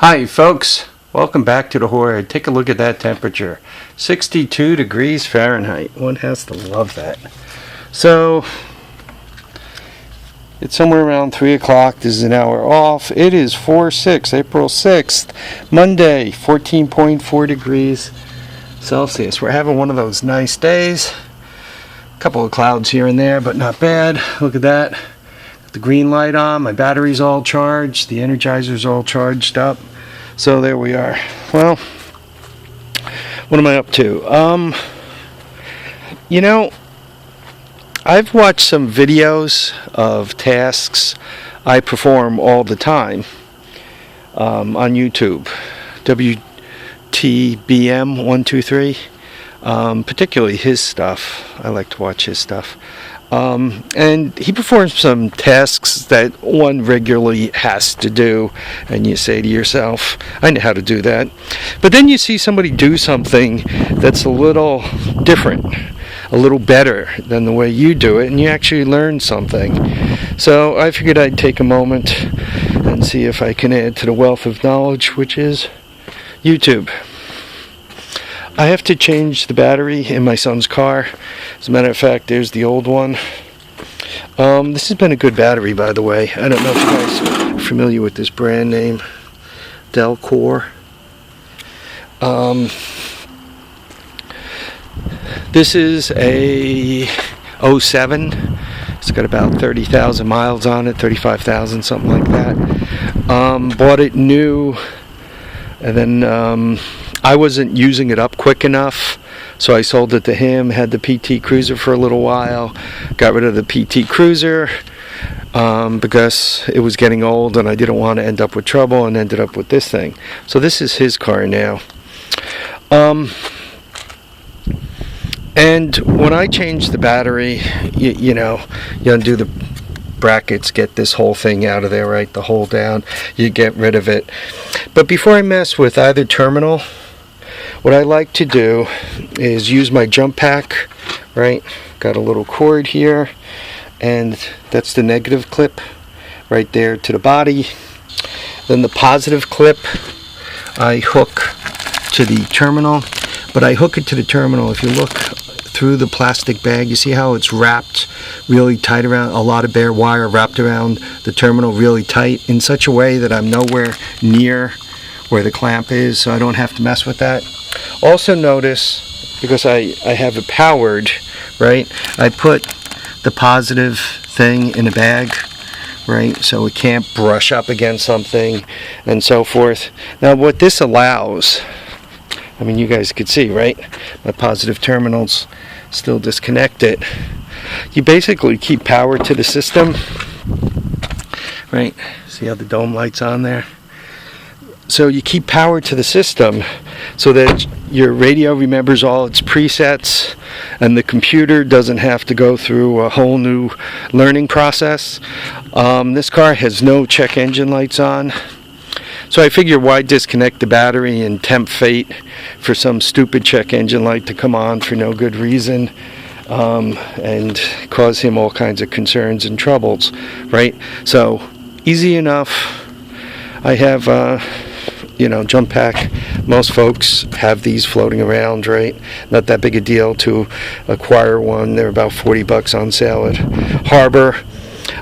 Hi folks, welcome back to the horror. Take a look at that temperature, 62 degrees Fahrenheit. One has to love that. So it's somewhere around 3 o'clock. This is an hour off. It is April 6th, Monday, 14.4 degrees Celsius. We're having one of those nice days. A couple of clouds here and there, but not bad. Look at that. The green light on, my battery's all charged, the Energizer's all charged up. So there we are. Well, what am I up to? I've watched some videos of tasks I perform all the time on YouTube. WTBM123, particularly his stuff. I like to watch his stuff. And he performs some tasks that one regularly has to do, and you say to yourself, I know how to do that. But then you see somebody do something that's a little different, a little better than the way you do it, and you actually learn something. So I figured I'd take a moment and see if I can add to the wealth of knowledge, which is YouTube. I have to change the battery in my son's car. As a matter of fact, there's the old one. This has been a good battery, by the way. I don't know if you guys are familiar with this brand name, Delcor. This is a 07. It's got about 30,000 miles on it, 35,000, something like that. Bought it new, and then I wasn't using it up quick enough, so I sold it to him. Had the PT Cruiser for a little while, got rid of the PT Cruiser because it was getting old and I didn't want to end up with trouble, and ended up with this thing. So this is his car now. And when I change the battery, you undo the brackets, get this whole thing out of there, right? The hole down, you get rid of it. But before I mess with either terminal, what I like to do is use my jump pack, right? Got a little cord here, and that's the negative clip right there to the body. Then the positive clip I hook to the terminal, but I hook it to the terminal. If you look through the plastic bag, you see how it's wrapped really tight around, a lot of bare wire wrapped around the terminal really tight, in such a way that I'm nowhere near where the clamp is, so I don't have to mess with that. Also notice, because I have it powered, right, I put the positive thing in a bag, right, so it can't brush up against something and so forth. Now what this allows, I mean, you guys could see, right, my positive terminal's still disconnected. You basically keep power to the system, right? See how the dome light's on there? So you keep power to the system so that your radio remembers all its presets, and the computer doesn't have to go through a whole new learning process. This car has no check engine lights on, so I figure why disconnect the battery and tempt fate for some stupid check engine light to come on for no good reason, and cause him all kinds of concerns and troubles, right? So easy enough. I have jump pack. Most folks have these floating around, right? Not that big a deal to acquire one. They're about $40 on sale at Harbor.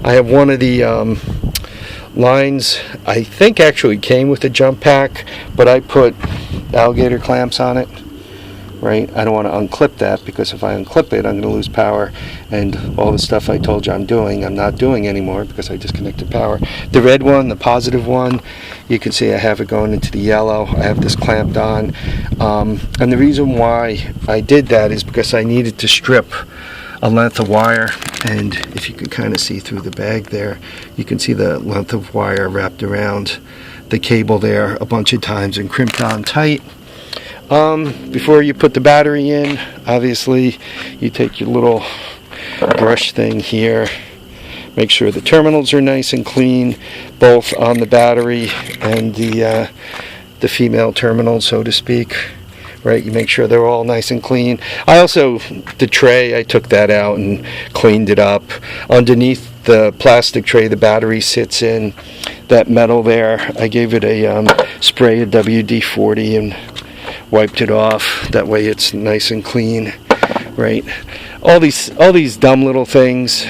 I have one of the lines, I think actually came with a jump pack, but I put alligator clamps on it, right? I don't want to unclip that, because if I unclip it, I'm going to lose power, and all the stuff I told you I'm not doing anymore because I disconnected power. The red one, the positive one, you can see I have it going into the yellow. I have this clamped on, and the reason why I did that is because I needed to strip a length of wire, and if you can kind of see through the bag there, you can see the length of wire wrapped around the cable there a bunch of times and crimped on tight. Before you put the battery in, obviously you take your little brush thing here, make sure the terminals are nice and clean, both on the battery and the female terminal, so to speak, right? You make sure they're all nice and clean. I also, the tray, I took that out and cleaned it up. Underneath the plastic tray the battery sits in, that metal there, I gave it a spray of WD-40 and wiped it off. That way it's nice and clean, right? All these dumb little things,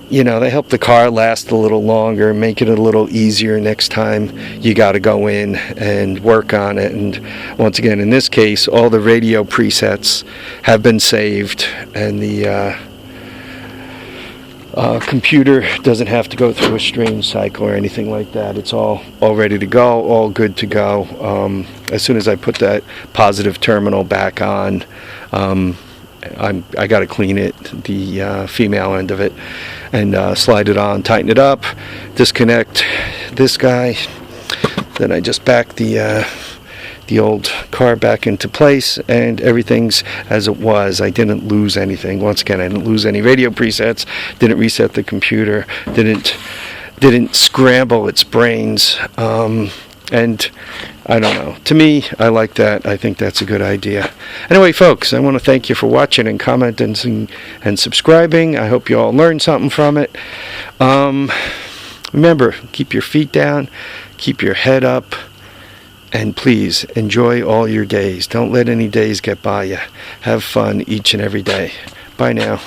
you know, they help the car last a little longer, make it a little easier next time you got to go in and work on it. And once again, in this case, all the radio presets have been saved, and the computer doesn't have to go through a strange cycle or anything like that. It's all ready to go, all good to go. As soon as I put that positive terminal back on, I got to clean it, the female end of it, and slide it on, tighten it up, disconnect this guy. Then I just back the old car back into place, and everything's as it was. I didn't lose anything. Once again, I didn't lose any radio presets, didn't reset the computer, didn't scramble its brains, and I don't know. To me, I like that. I think that's a good idea. Anyway, folks, I want to thank you for watching and commenting and subscribing. I hope you all learned something from it. Remember, keep your feet down, keep your head up, and please enjoy all your days. Don't let any days get by you. Have fun each and every day. Bye now.